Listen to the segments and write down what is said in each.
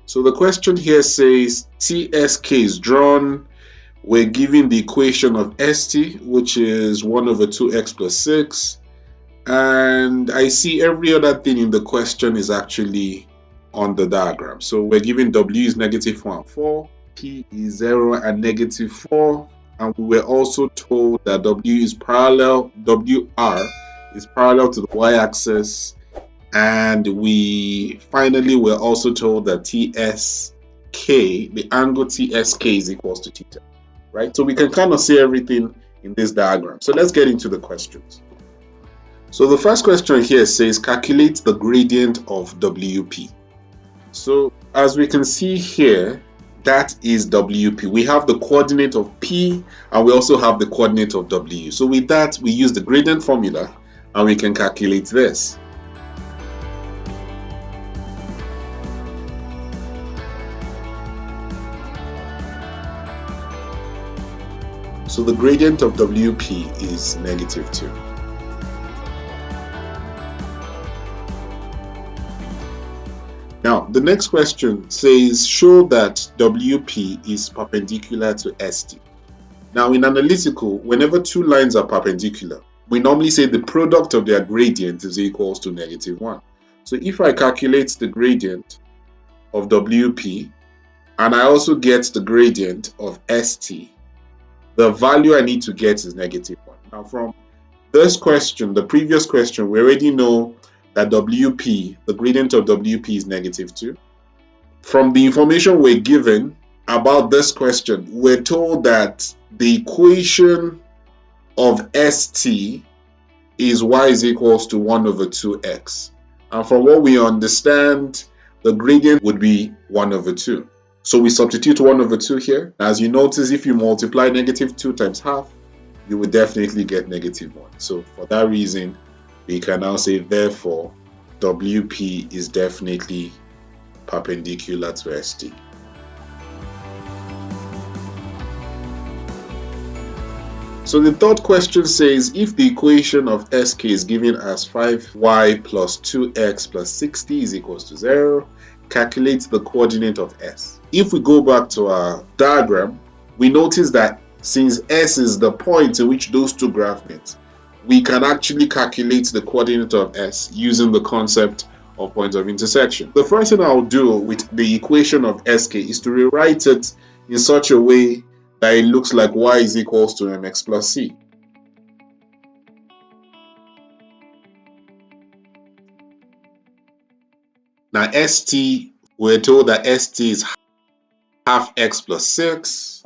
So the question here says TSK is drawn. We're given the equation of ST, which is 1 over 2x plus 6. And I see every other thing in the question is actually on the diagram. So we're given W is -4 and 4, P is 0 and -4. And we were also told that WR is parallel to the y-axis. And we finally were also told that TSK, the angle TSK is equals to theta, right? So we can kind of see everything in this diagram. So let's get into the questions. So the first question here says calculate the gradient of WP. So as we can see here, that is WP. We have the coordinate of P and we also have the coordinate of W. So with that, we use the gradient formula and we can calculate this. So the gradient of WP is -2. Now, the next question says, show that WP is perpendicular to ST. Now, in analytical, whenever two lines are perpendicular, we normally say the product of their gradient is equals to -1. So if I calculate the gradient of WP, and I also get the gradient of ST, the value I need to get is -1. Now, from this question, the previous question, we already know that WP, the gradient of WP is -2. From the information we're given about this question, we're told that the equation of ST is y is equals to 1 over 2x. And from what we understand, the gradient would be 1 over 2. So we substitute 1 over 2 here. As you notice, if you multiply -2 times half, you would definitely get -1. So for that reason, we can now say, therefore, WP is definitely perpendicular to ST. So the third question says, if the equation of SK is given as 5y plus 2x plus 60 is equals to 0, calculate the coordinate of S. If we go back to our diagram, we notice that since S is the point in which those two graphs meet, we can actually calculate the coordinate of S using the concept of points of intersection. The first thing I'll do with the equation of SK is to rewrite it in such a way that it looks like y is equals to mx plus c. Now ST, we're told that ST is half x plus 6.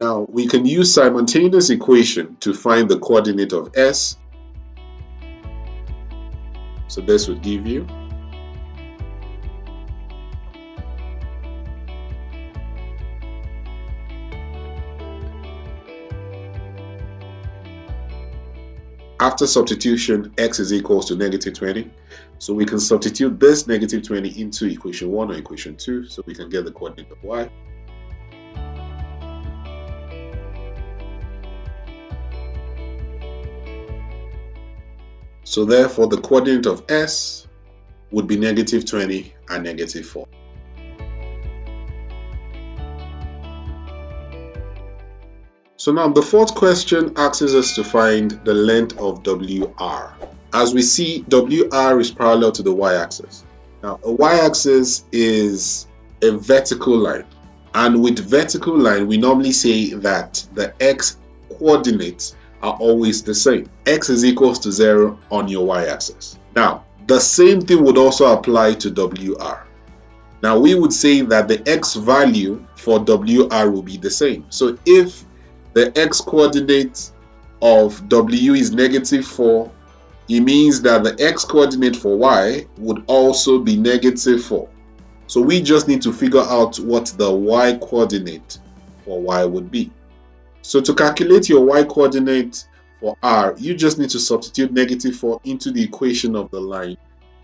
Now we can use simultaneous equation to find the coordinate of S. So this would give you after substitution, x is equals to -20. So we can substitute this -20 into equation 1 or equation 2, so we can get the coordinate of y. So therefore, the coordinate of S would be -20 and -4. So now the fourth question asks us to find the length of WR. As we see, WR is parallel to the y-axis. Now, a y-axis is a vertical line. And with vertical line, we normally say that the x coordinates are always the same. X is equals to 0 on your y-axis. Now, the same thing would also apply to WR. Now, we would say that the x value for WR will be the same. So if the x coordinate of W is -4, it means that the x coordinate for y would also be -4. So we just need to figure out what the y coordinate for y would be. So to calculate your y coordinate for R, you just need to substitute -4 into the equation of the line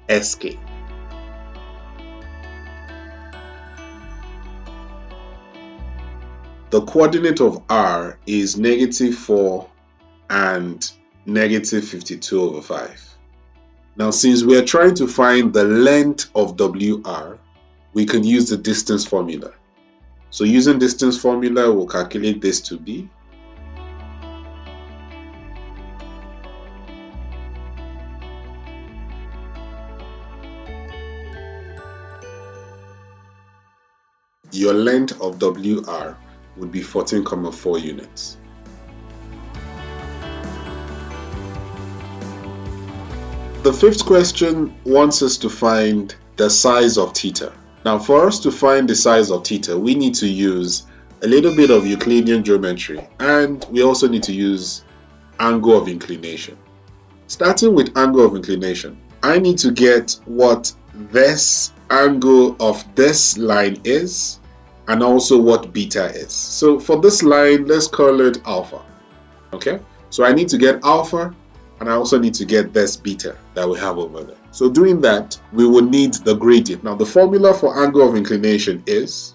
SK. The coordinate of R is -4 and -52/5. Now, since we are trying to find the length of WR, we can use the distance formula. So using distance formula, we'll calculate this to be your length of WR would be 14.4 units. The fifth question wants us to find the size of theta. Now, for us to find the size of theta, we need to use a little bit of Euclidean geometry, and we also need to use angle of inclination. Starting with angle of inclination, I need to get what this angle of this line is and also what beta is. So for this line, let's call it alpha. Okay, so I need to get alpha and I also need to get this beta that we have over there. So doing that, we will need the gradient. Now the formula for angle of inclination is,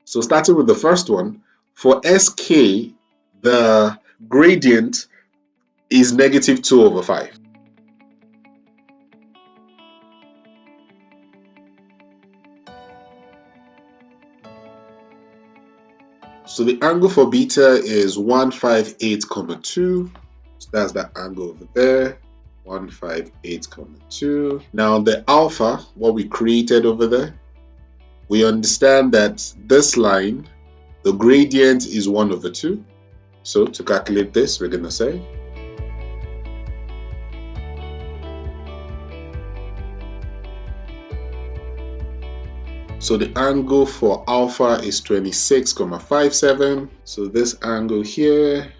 so starting with the first one, for SK, the gradient is negative 2 over 5. So the angle for beta is 158,2. So that's the angle over there, 158,2. Now the alpha, what we created over there, we understand that this line, the gradient is 1 over 2. So to calculate this, we're going to say so the angle for alpha is 26,57. So this angle here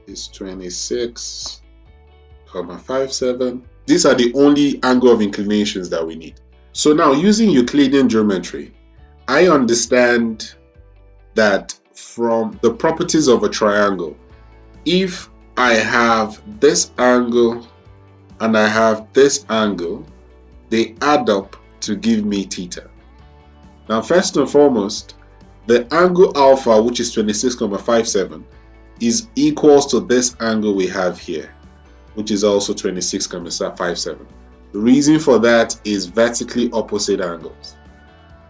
is 26,57. These are the only angle of inclinations that we need. So now using Euclidean geometry, I understand that from the properties of a triangle, if I have this angle and I have this angle, they add up to give me theta. Now, first and foremost, the angle alpha, which is 26,57, is equals to this angle we have here, which is also 26,57. The reason for that is vertically opposite angles.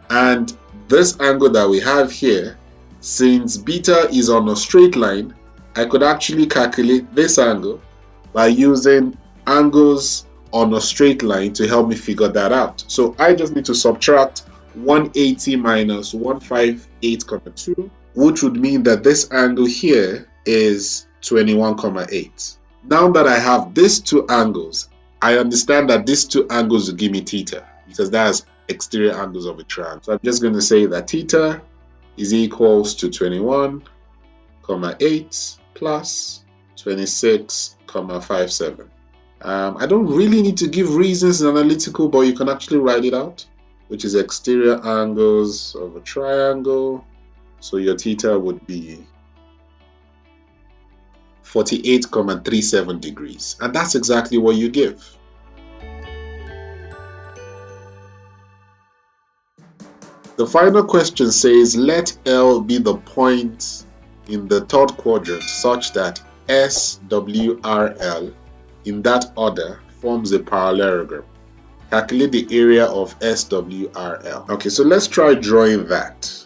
And this angle that we have here, since beta is on a straight line, I could actually calculate this angle by using angles on a straight line to help me figure that out. So I just need to subtract 180 minus 158,2, which would mean that this angle here is 21,8. Now that I have these two angles, I understand that these two angles will give me theta because that's exterior angles of a triangle. So I'm just going to say that theta is equals to 21,8 plus 26,57. I don't really need to give reasons in analytical, but you can actually write it out, which is exterior angles of a triangle. So your theta would be 48,37 degrees. And that's exactly what you give. The final question says, let L be the point in the third quadrant such that SWRL in that order forms a parallelogram. Calculate the area of SWRL. Okay, so let's try drawing that.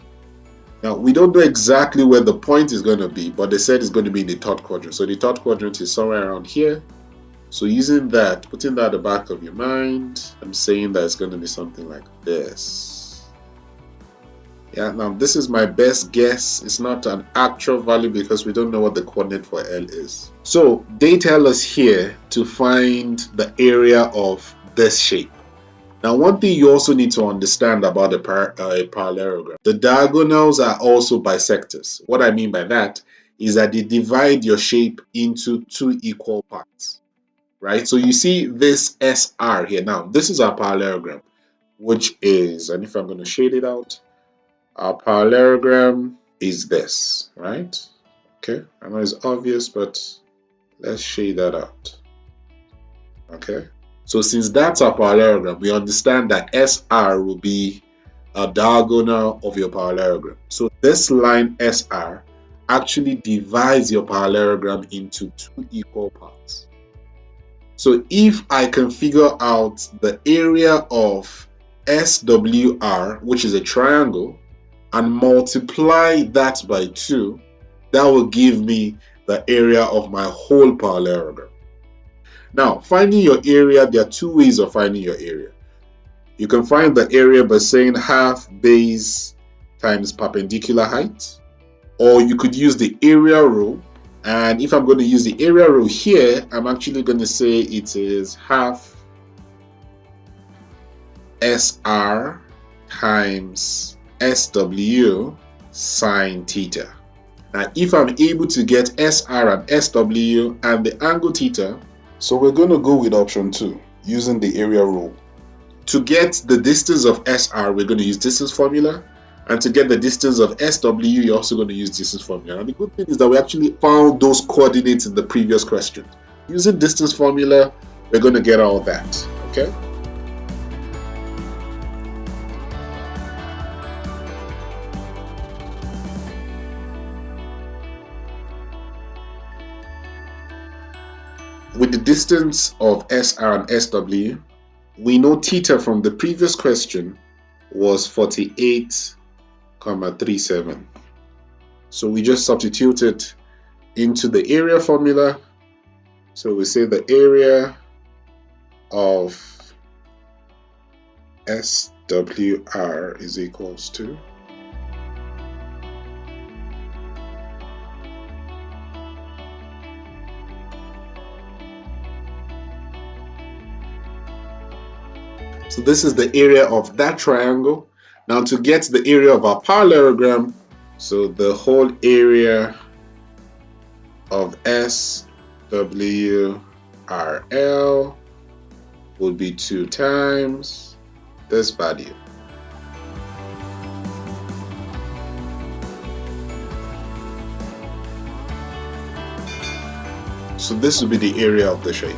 Now, we don't know exactly where the point is going to be, but they said it's going to be in the third quadrant. So the third quadrant is somewhere around here. So using that, putting that at the back of your mind, I'm saying that it's going to be something like this. Yeah, now this is my best guess. It's not an actual value because we don't know what the coordinate for L is. So they tell us here to find the area of this shape. Now, one thing you also need to understand about a parallelogram, the diagonals are also bisectors. What I mean by that is that they divide your shape into two equal parts, right? So you see this SR here. Now, this is our parallelogram, which is, and if I'm going to shade it out, our parallelogram is this, right? Okay, I know it's obvious, but let's shade that out. Okay, so since that's our parallelogram, we understand that SR will be a diagonal of your parallelogram. So this line SR actually divides your parallelogram into two equal parts. So if I can figure out the area of SWR, which is a triangle, and multiply that by 2, that will give me the area of my whole parallelogram. Now, finding your area, there are two ways of finding your area. You can find the area by saying half base times perpendicular height, or you could use the area rule. And if I'm going to use the area rule here, I'm actually going to say it is half SR times SW sine theta. Now, if I'm able to get SR and SW and the angle theta, so we're going to go with option 2 using the area rule. To get the distance of SR, we're going to use distance formula. And to get the distance of SW, you're also going to use distance formula. And the good thing is that we actually found those coordinates in the previous question. Using distance formula, we're going to get all that. Okay? With the distance of SR and SW, we know theta from the previous question was 48,37. So we just substitute it into the area formula. So we say the area of SWR is equals to so this is the area of that triangle. Now to get the area of our parallelogram, so the whole area of SWRL would be 2 times this value. So this would be the area of the shape.